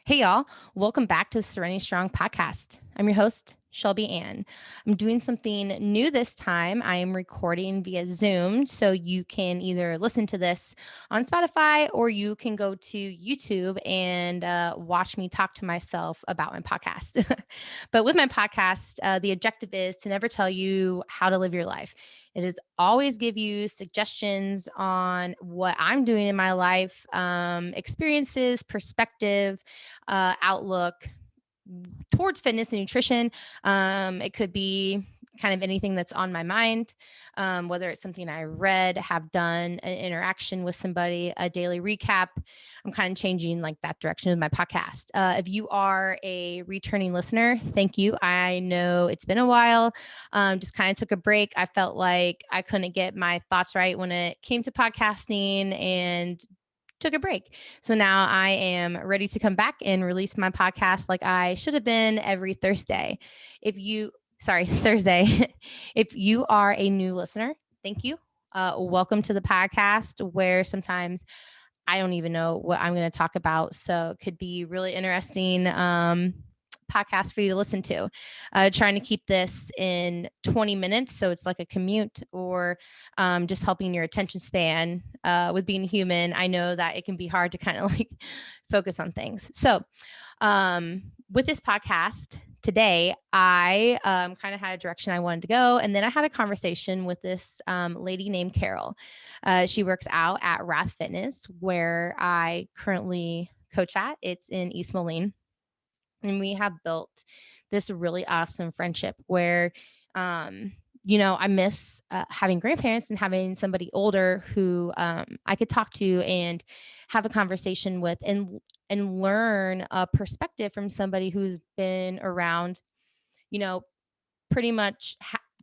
Hey, y'all. Welcome back to the Serenity Strong podcast. I'm your host, Shelby Ann. I'm doing something new this time. I am recording via Zoom, so you can either listen to this on Spotify or you can go to YouTube and watch me talk to myself about my podcast. But with my podcast, the objective is to never tell you how to live your life. It is always give you suggestions on what I'm doing in my life, experiences, perspective, outlook towards fitness and nutrition. It could be kind of anything that's on my mind, whether it's something I read, have done, an interaction with somebody, a daily recap. I'm kind of changing like that direction with my podcast. If you are a returning listener, thank you. I know it's been a while. Just kind of took a break. I felt like I couldn't get my thoughts right when it came to podcasting and took a break. So now I am ready to come back and release my podcast like I should have been every Thursday. Thursday. If you are a new listener, thank you. Welcome to the podcast where sometimes I don't even know what I'm going to talk about. So it could be really interesting podcast for you to listen to. Trying to keep this in 20 minutes. So it's like a commute or just helping your attention span with being human. I know that it can be hard to kind of like focus on things. So with this podcast today, I kind of had a direction I wanted to go. And then I had a conversation with this lady named Carol. She works out at Wrath Fitness, where I currently coach at. It's in East Moline. And we have built this really awesome friendship where, I miss having grandparents and having somebody older who I could talk to and have a conversation with and learn a perspective from somebody who's been around, you know, pretty much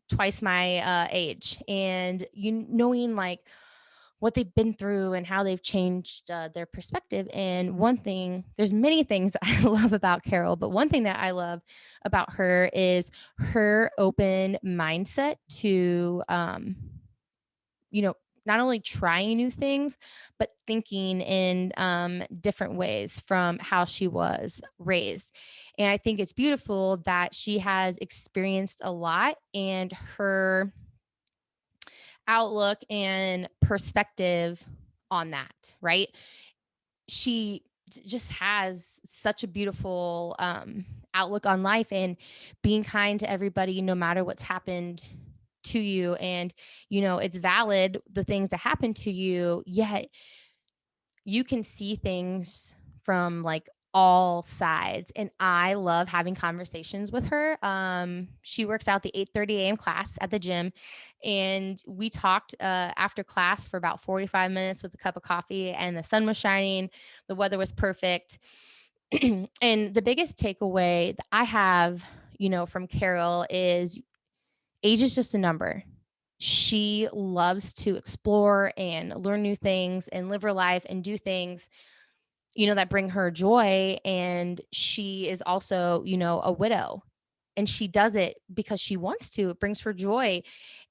twice my age, and knowing like what they've been through and how they've changed their perspective. And one thing, there's many things that I love about Carol, but one thing that I love about her is her open mindset to, not only trying new things, but thinking in different ways from how she was raised. And I think it's beautiful that she has experienced a lot, and her outlook and perspective on that, right? She just has such a beautiful outlook on life and being kind to everybody, no matter what's happened to you. And, it's valid, the things that happen to you, yet you can see things from like all sides, and I love having conversations with her. She works out the 8:30 a.m. class at the gym, and we talked after class for about 45 minutes with a cup of coffee, and the sun was shining, the weather was perfect. And the biggest takeaway that I have, from Carol is age is just a number. She loves to explore and learn new things and live her life and do things, that bring her joy. And she is also, a widow, and she does it because she wants to. It brings her joy.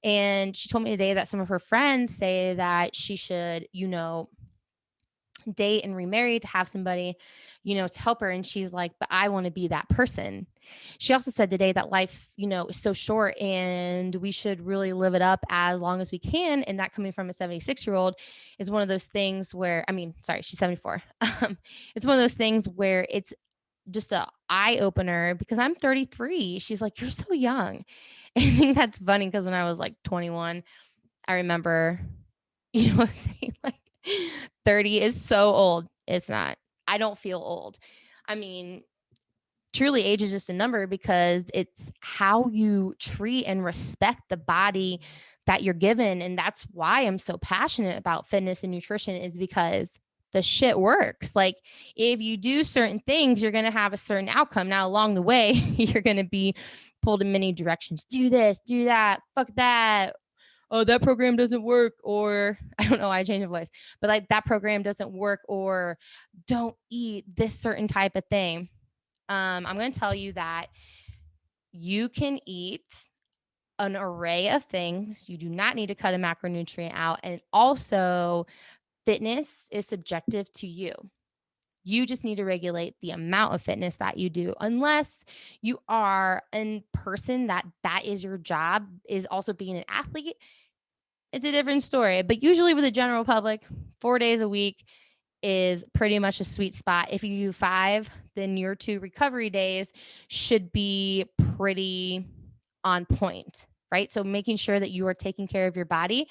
And she told me today that some of her friends say that she should, date and remarry to have somebody, to help her. And she's like, but I want to be that person. She also said today that life, is so short and we should really live it up as long as we can. And that, coming from a 76-year-old, is one of those things where, she's 74. It's one of those things where it's just a eye opener, because I'm 33. She's like, you're so young. I think that's funny because when I was like 21, I remember, saying like 30 is so old. It's not. I don't feel old. I mean, truly, age is just a number, because it's how you treat and respect the body that you're given. And that's why I'm so passionate about fitness and nutrition, is because the shit works. Like, if you do certain things, you're going to have a certain outcome. Now, along the way, you're going to be pulled in many directions. Do this, do that, fuck that. Oh, that program doesn't work. Or I don't know why I changed my voice, but like, that program doesn't work, or don't eat this certain type of thing. I'm going to tell you that you can eat an array of things. You do not need to cut a macronutrient out. And also, fitness is subjective to you. You just need to regulate the amount of fitness that you do, unless you are a person that is your job, is also being an athlete. It's a different story. But usually with the general public, 4 days a week is pretty much a sweet spot. If you do 5, then your 2 recovery days should be pretty on point, right? So making sure that you are taking care of your body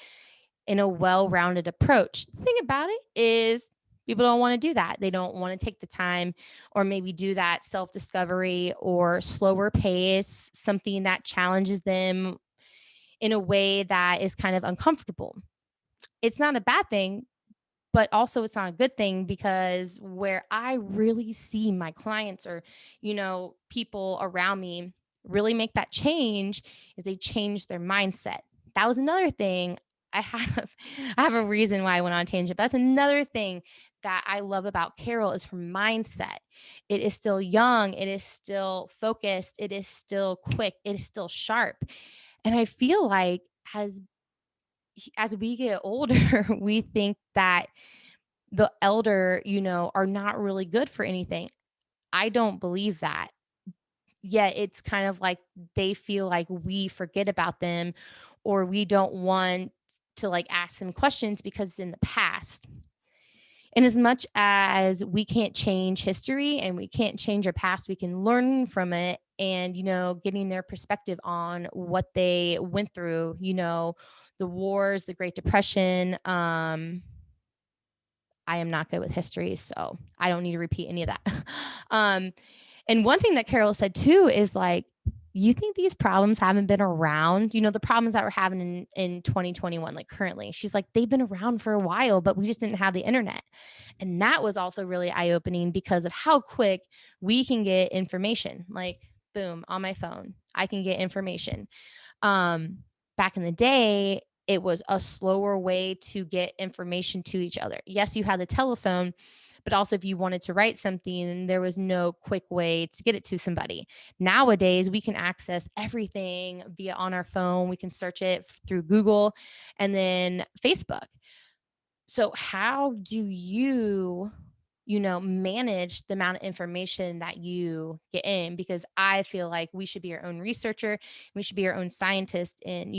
in a well-rounded approach. The thing about it is people don't want to do that. They don't want to take the time or maybe do that self-discovery or slower pace, something that challenges them in a way that is kind of uncomfortable. It's not a bad thing, but also it's not a good thing, because where I really see my clients or, people around me really make that change is they change their mindset. That was another thing. I have I have a reason why I went on a tangent, but that's another thing that I love about Carol is her mindset. It is still young, it is still focused, it is still quick, it is still sharp. And I feel like as we get older, we think that the elder, are not really good for anything. I don't believe that. Yet it's kind of like they feel like we forget about them, or we don't want to like ask them questions because it's in the past. And as much as we can't change history and we can't change our past, we can learn from it and, getting their perspective on what they went through, the wars, the Great Depression. I am not good with history, so I don't need to repeat any of that. um, and one thing that Carol said too is like, you think these problems haven't been around? The problems that we're having in 2021, like currently, she's like, they've been around for a while, but we just didn't have the internet. And that was also really eye opening because of how quick we can get information. Like, boom, on my phone, I can get information. Back in the day, it was a slower way to get information to each other. Yes, you had the telephone, but also if you wanted to write something, there was no quick way to get it to somebody. Nowadays, we can access everything via on our phone. We can search it through Google and then Facebook. So how do you manage the amount of information that you get in? Because I feel like we should be our own researcher. We should be our own scientist in,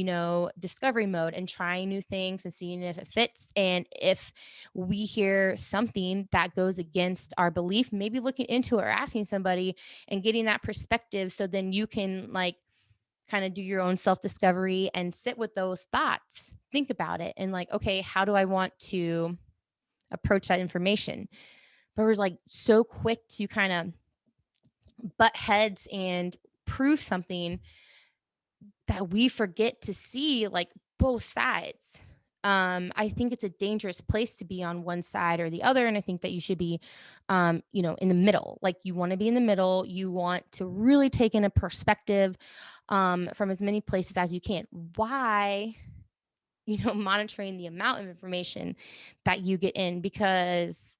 discovery mode and trying new things and seeing if it fits. And if we hear something that goes against our belief, maybe looking into it or asking somebody and getting that perspective. So then you can like kind of do your own self discovery and sit with those thoughts. Think about it and like, okay, how do I want to approach that information? But we're like so quick to kind of butt heads and prove something that we forget to see like both sides. I think it's a dangerous place to be on one side or the other. And I think that you should be, in the middle. Like you want to be in the middle. You want to really take in a perspective from as many places as you can. Why? Monitoring the amount of information that you get in, because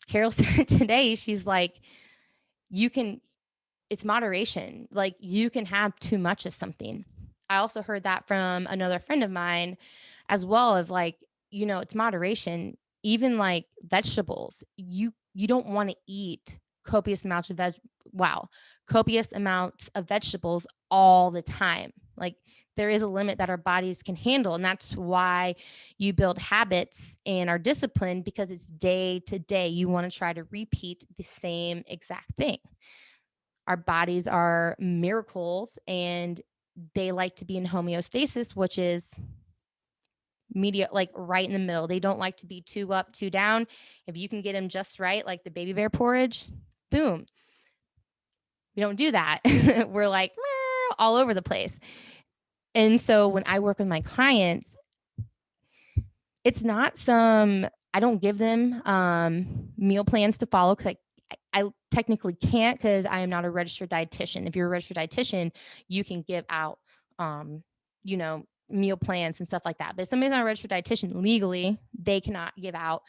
Carol said today, she's like, you can, it's moderation. Like you can have too much of something. I also heard that from another friend of mine as well of like, it's moderation. Even like vegetables, you don't want to eat copious amounts of copious amounts of vegetables all the time. Like there is a limit that our bodies can handle. And that's why you build habits and are disciplined, because it's day to day. You want to try to repeat the same exact thing. Our bodies are miracles and they like to be in homeostasis, which is like right in the middle. They don't like to be too up, too down. If you can get them just right, like the baby bear porridge, boom. We don't do that. We're like all over the place. And so when I work with my clients, it's not I don't give them meal plans to follow, because I technically can't, because I am not a registered dietitian. If you're a registered dietitian, you can give out, meal plans and stuff like that. But if somebody's not a registered dietitian, legally, they cannot give out,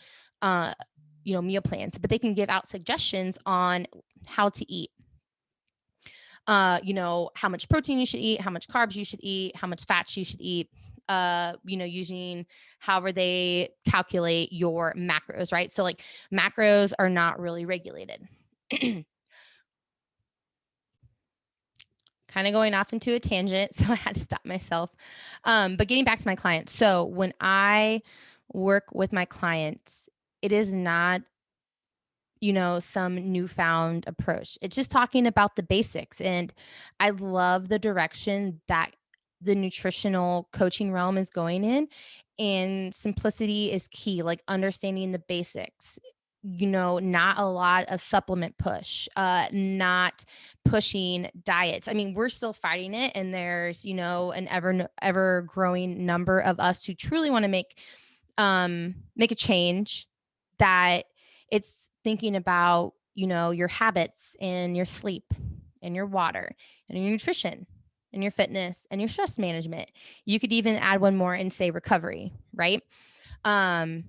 meal plans, but they can give out suggestions on how to eat. How much protein you should eat, how much carbs you should eat, how much fats you should eat, using however they calculate your macros, right? So like macros are not really regulated. Kind of going off into a tangent, so I had to stop myself. But getting back to my clients. So when I work with my clients, it is not some newfound approach. It's just talking about the basics. And I love the direction that the nutritional coaching realm is going in. And simplicity is key, like understanding the basics. Not a lot of supplement push, not pushing diets. I mean, we're still fighting it, and there's an ever growing number of us who truly want to make a change, that it's thinking about, your habits and your sleep and your water and your nutrition and your fitness and your stress management. You could even add one more and say recovery, right? Um,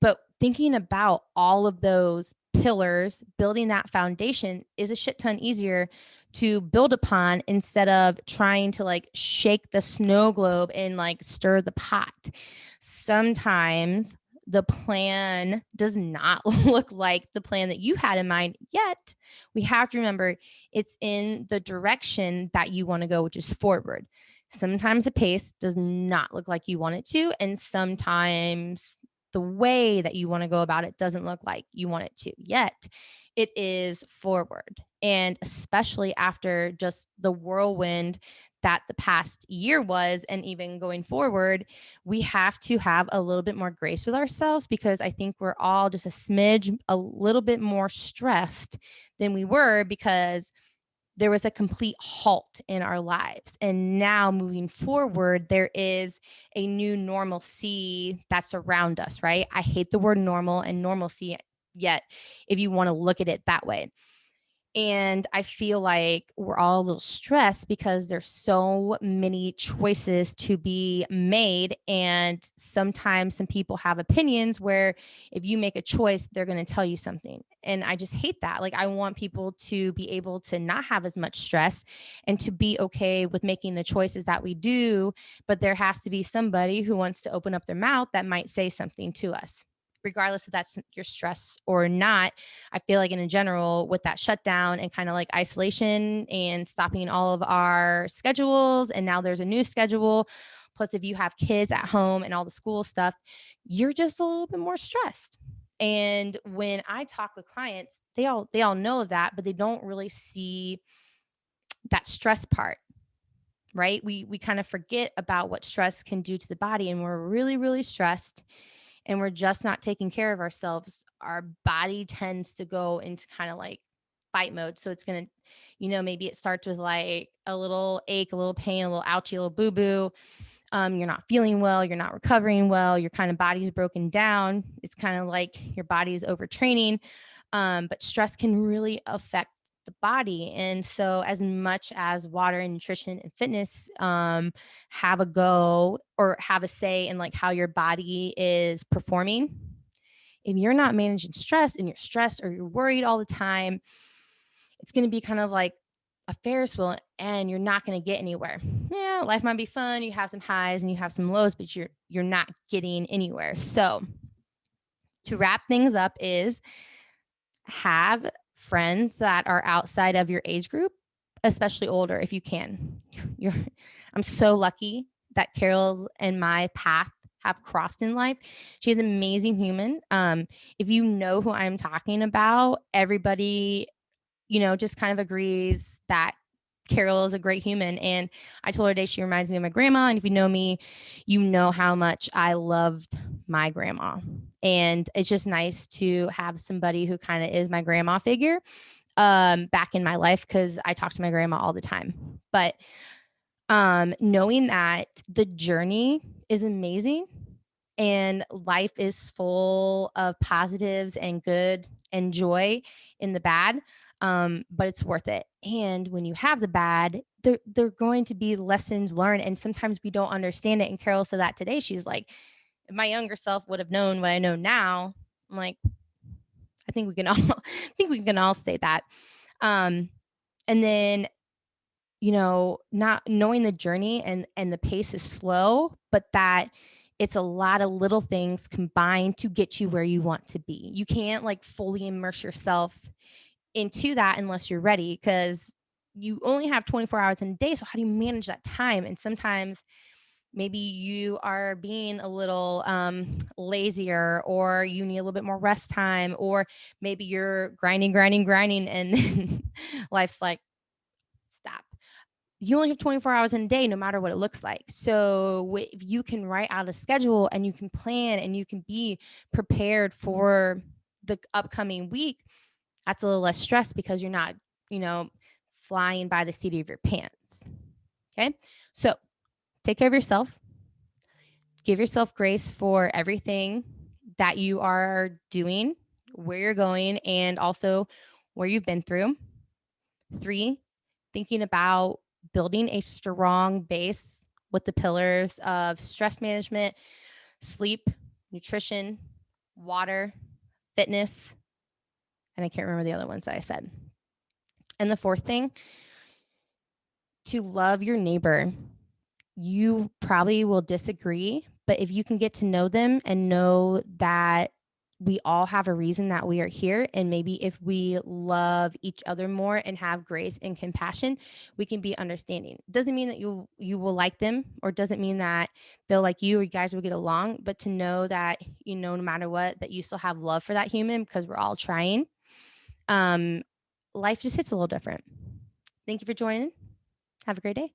but thinking about all of those pillars, building that foundation is a shit ton easier to build upon instead of trying to like shake the snow globe and like stir the pot. Sometimes the plan does not look like the plan that you had in mind, yet we have to remember it's in the direction that you want to go, which is forward. Sometimes the pace does not look like you want it to, and sometimes the way that you want to go about it doesn't look like you want it to, yet it is forward. And especially after just the whirlwind that the past year was, and even going forward, we have to have a little bit more grace with ourselves, because I think we're all just a little bit more stressed than we were, because there was a complete halt in our lives. And now moving forward, there is a new normalcy that's around us, right? I hate the word normal and normalcy, yet if you want to look at it that way. And I feel like we're all a little stressed because there's so many choices to be made. And sometimes some people have opinions where if you make a choice, they're going to tell you something. And I just hate that. Like, I want people to be able to not have as much stress and to be okay with making the choices that we do. But there has to be somebody who wants to open up their mouth that might say something to us, regardless if that's your stress or not. I feel like in general, with that shutdown and kind of like isolation and stopping all of our schedules, and now there's a new schedule. Plus, if you have kids at home and all the school stuff, you're just a little bit more stressed. And when I talk with clients, they all know that, but they don't really see that stress part, right? We kind of forget about what stress can do to the body, and we're really, really stressed and we're just not taking care of ourselves. Our body tends to go into kind of like fight mode. So it's going to, maybe it starts with like a little ache, a little pain, a little ouchie, a little boo boo. You're not feeling well. You're not recovering well. Your kind of body's broken down. It's kind of like your body is overtraining. But stress can really affect the body. And so, as much as water and nutrition and fitness have a go or have a say in like how your body is performing, if you're not managing stress and you're stressed or you're worried all the time, it's going to be kind of like a Ferris wheel, and you're not going to get anywhere. Yeah, life might be fun. You have some highs and you have some lows, but you're not getting anywhere. So to wrap things up is have friends that are outside of your age group, especially older if you can. I'm so lucky that Carol's and my path have crossed in life. She's an amazing human. If you know who I'm talking about, everybody, just kind of agrees that Carol is a great human. And I told her today she reminds me of my grandma. And if you know me, you know how much I loved my grandma. And it's just nice to have somebody who kind of is my grandma figure back in my life, because I talk to my grandma all the time. But knowing that the journey is amazing and life is full of positives and good and joy in the bad, but it's worth it. And when you have the bad, they're going to be lessons learned, and sometimes we don't understand it. And Carol said that today. She's like, if my younger self would have known what I know now, I'm like, I think we can all I think we can all say that. And then not knowing the journey and the pace is slow, but that it's a lot of little things combined to get you where you want to be. You can't like fully immerse yourself into that unless you're ready, because you only have 24 hours in a day. So how do you manage that time? And sometimes maybe you are being a little lazier, or you need a little bit more rest time, or maybe you're grinding, and life's like, stop. You only have 24 hours in a day, no matter what it looks like. So if you can write out a schedule and you can plan and you can be prepared for the upcoming week, that's a little less stress because you're not, you know, flying by the seat of your pants. Okay. So take care of yourself. Give yourself grace for everything that you are doing, where you're going, and also where you've been through. 3, thinking about building a strong base with the pillars of stress management, sleep, nutrition, water, fitness, and I can't remember the other ones that I said. And the 4th thing, to love your neighbor. You probably will disagree, but if you can get to know them and know that we all have a reason that we are here, and maybe if we love each other more and have grace and compassion, we can be understanding. Doesn't mean that you will like them, or doesn't mean that they'll like you, or you guys will get along, but to know that, no matter what, that you still have love for that human, because we're all trying. um Life just hits a little different. Thank you for joining. Have a great day.